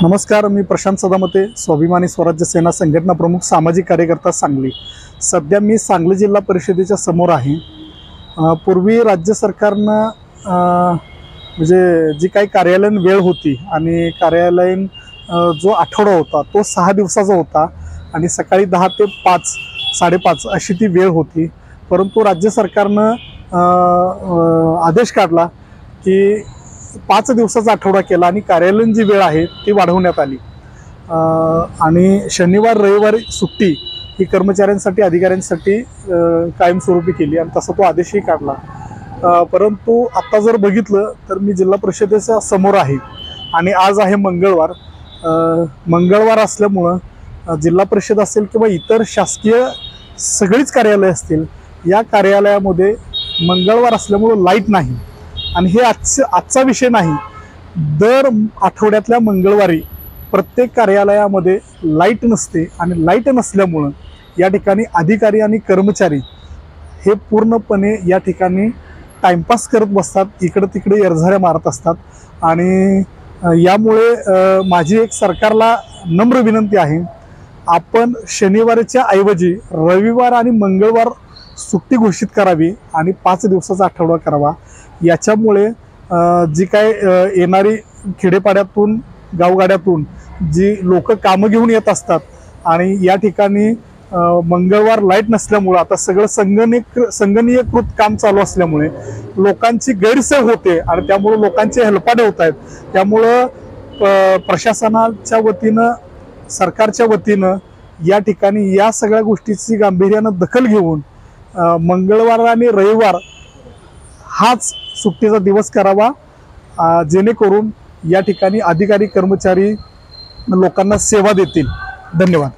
नमस्कार, मी प्रशांत सदामते, स्वाभिमानी स्वराज्य सेना संघटना प्रमुख, सामाजिक कार्यकर्ता, सांगली। सध्या मी सांगली जिल्हा परिषदेच्या समोर आहे। पूर्वी राज्य सरकारनं म्हणजे जी काही कार्यालयीन वेळ होती आणि कार्यालयीन जो आठवडा होता तो 6 दिवसाचा होता आणि सकाळी 10 ते 5, 5:30 अशी ती वेळ होती। परंतु राज्य सरकारनं आदेश काढला की 5 दिवसाचा आठवडा केला आणि कार्यालयीन जी वेळ आहे ती वाढवण्यात आली आणि शनिवार रविवारी सुट्टी ही कर्मचाऱ्यांसाठी, अधिकाऱ्यांसाठी कायमस्वरूपी केली आणि तसा तो आदेशही काढला। परंतु आता जर बघितलं तर मी जिल्हा परिषदेच्या समोर आहे आणि आज आहे मंगळवार। मंगळवार असल्यामुळं जिल्हा परिषद असेल किंवा इतर शासकीय सगळीच कार्यालय असतील, या कार्यालयामध्ये मंगळवार असल्यामुळं लाईट नाही। आणि हे आजचा विषय नाही, दर आठवड्यातल्या मंगळवारी प्रत्येक कार्यालयामध्ये लाईट नसते आणि लाईट नसल्यामुळं या ठिकाणी अधिकारी आणि कर्मचारी हे पूर्णपणे या ठिकाणी टाइमपास करत बसतात, इकडे तिकडे एरझाऱ्या मारत असतात। आणि यामुळे माझी एक सरकारला नम्र विनंती आहे, आपण शनिवारच्या ऐवजी रविवार आणि मंगळवार सुट्टी घोषित करावी आणि 5 दिवसाचा आठवडा करावा। याच्यामुळे जी काय येणारी खेडेपाड्यातून, गावगाड्यातून जी लोक कामं घेऊन येत असतात आणि या ठिकाणी मंगळवार लाईट नसल्यामुळे आता सगळं संगणकीकृत काम चालू असल्यामुळे लोकांची गैरसोय होते आणि त्यामुळे लोकांचे हेलपाटे होत आहेत। त्यामुळं प्रशासनाच्या वतीनं, सरकारच्या वतीनं या ठिकाणी या सगळ्या गोष्टीची गांभीर्यानं दखल घेऊन मंगळवार आणि रविवार हाच सुट्टीचा दिवस करावा, जेणेकरून या ठिकाणी अधिकारी कर्मचारी लोकांना सेवा देतील। धन्यवाद।